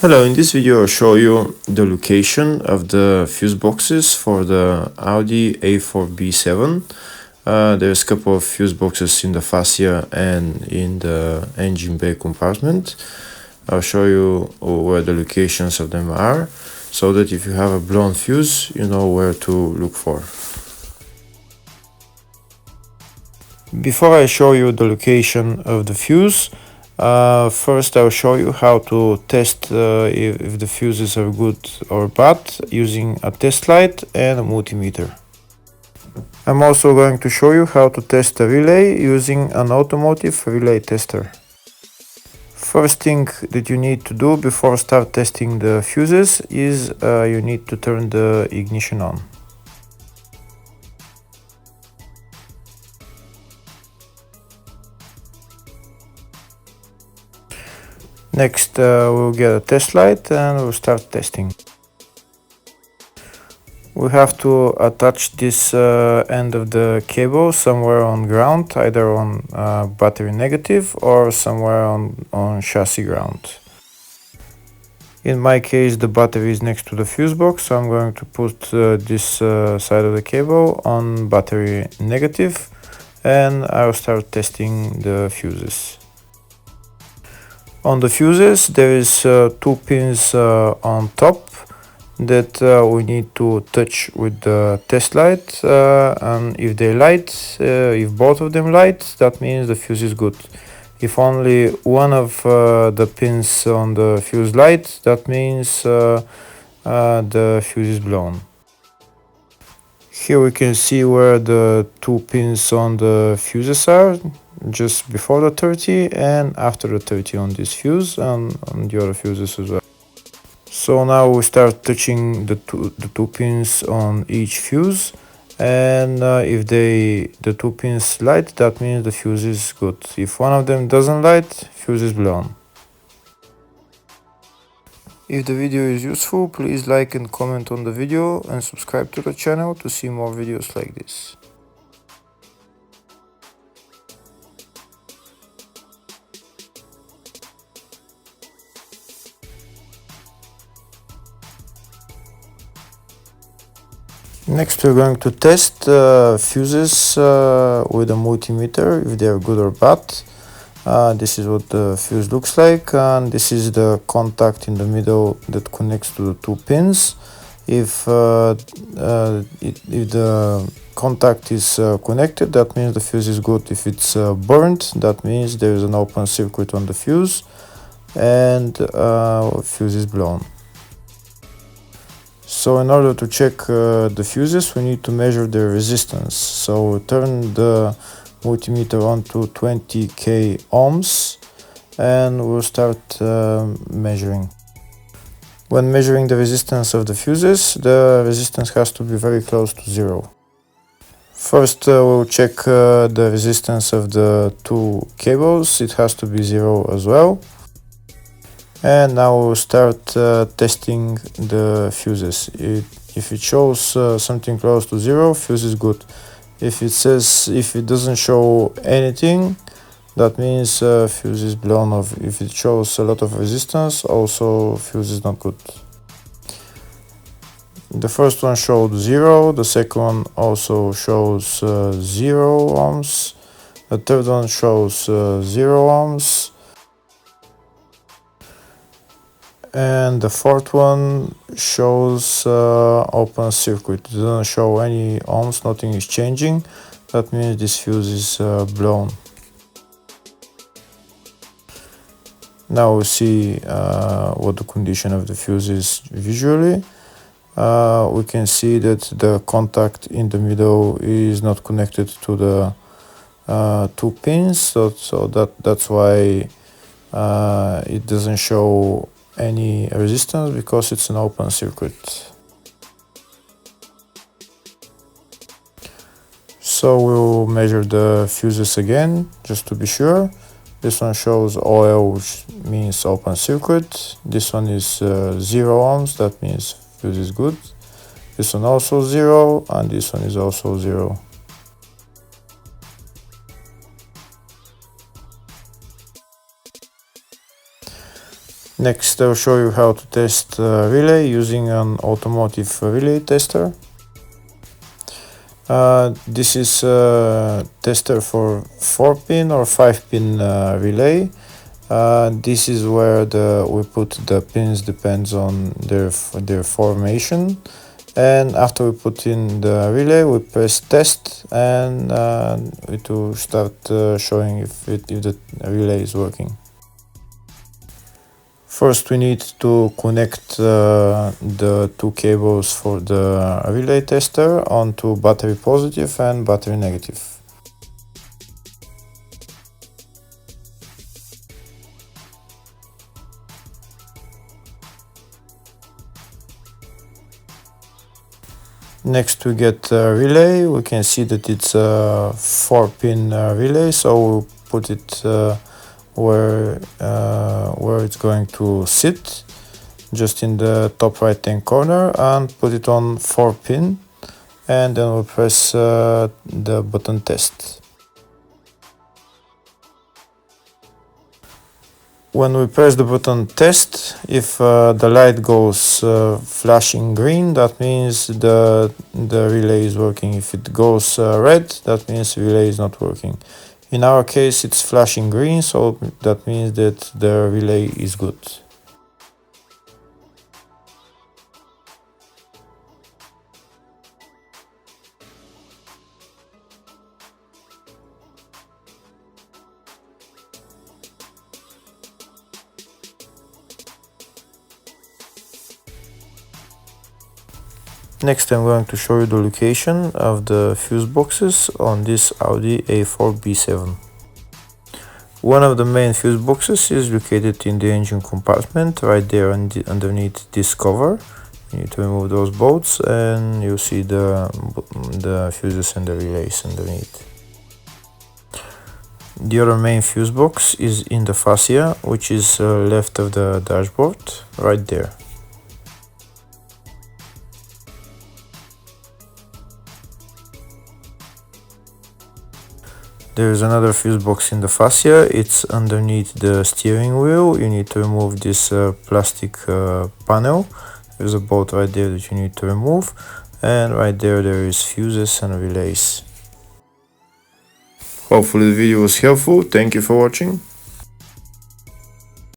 Hello, in this video I'll show you the location of the fuse boxes for the Audi A4 B7. There's a couple of fuse boxes in the fascia and in the engine bay compartment. I'll show you where the locations of them are, so that if you have a blown fuse, you know where to look for. Before I show you the location of the fuse, first I'll show you how to test if the fuses are good or bad using a test light and a multimeter. I'm also going to show you how to test a relay using an automotive relay tester. First thing that you need to do before start testing the fuses is you need to turn the ignition on. Next we'll get a test light and we'll start testing. We have to attach this end of the cable somewhere on ground, either on battery negative or somewhere on chassis ground. In my case the battery is next to the fuse box, so I'm going to put this side of the cable on battery negative and I'll start testing the fuses. On the fuses there is two pins on top that we need to touch with the test light, and if they light, if both of them light, that means the fuse is good. If only one of the pins on the fuse light, that means the fuse is blown. Here we can see where the two pins on the fuses are, just before the 30 and after the 30 on this fuse and on the other fuses as well. So now we start touching the two pins on each fuse, and if the two pins light, that means the fuse is good. If one of them doesn't light, fuse is blown. If the video is useful, please like and comment on the video and subscribe to the channel to see more videos like this. Next we're going to test fuses with a multimeter, if they are good or bad. This is what the fuse looks like, and this is the contact in the middle that connects to the two pins. If the contact is connected, that means the fuse is good. If it's burnt, that means there is an open circuit on the fuse and fuse is blown. So in order to check the fuses, we need to measure the resistance. So turn the multimeter on to 20k ohms and we'll start measuring. When measuring the resistance of the fuses, the resistance has to be very close to zero. First we'll check the resistance of the two cables. It has to be zero as well. And now we'll start testing the fuses. If it shows something close to zero, fuse is good. If it doesn't show anything, that means fuse is blown off. If it shows a lot of resistance, also fuse is not good. The first one showed 0, the second one also shows 0 ohms, the third one shows 0 ohms, and the fourth one shows open circuit. It doesn't show any ohms, nothing is changing. That means this fuse is blown. Now we see what the condition of the fuse is visually. We can see that the contact in the middle is not connected to the two pins, so that's why it doesn't show any resistance, because it's an open circuit. So we'll measure the fuses again just to be sure. This one shows OL, which means open circuit. This one is 0 ohms, that means fuse is good. This one also 0, and this one is also 0. Next, I'll show you how to test relay using an automotive relay tester. This is a tester for 4-pin or 5-pin relay. This is where we put the pins, depends on their formation. And after we put in the relay, we press test, and it will start showing if the relay is working. First, we need to connect the two cables for the relay tester onto battery positive and battery negative. Next, we get a relay. We can see that it's a 4-pin relay, so we'll put it where it's going to sit, just in the top right hand corner, and put it on 4-pin, and then we'll press the button test. When we press the button test, if the light goes flashing green, that means the relay is working. If it goes red, that means the relay is not working. In our case, it's flashing green, so that means that the relay is good. Next, I'm going to show you the location of the fuse boxes on this Audi A4 B7. One of the main fuse boxes is located in the engine compartment, right there underneath this cover. You need to remove those bolts, and you'll see the fuses and the relays underneath. The other main fuse box is in the fascia, which is left of the dashboard, right there. There is another fuse box in the fascia. It's underneath the steering wheel. You need to remove this plastic panel. There's a bolt right there that you need to remove, and right there is fuses and relays. Hopefully the video was helpful. Thank you for watching.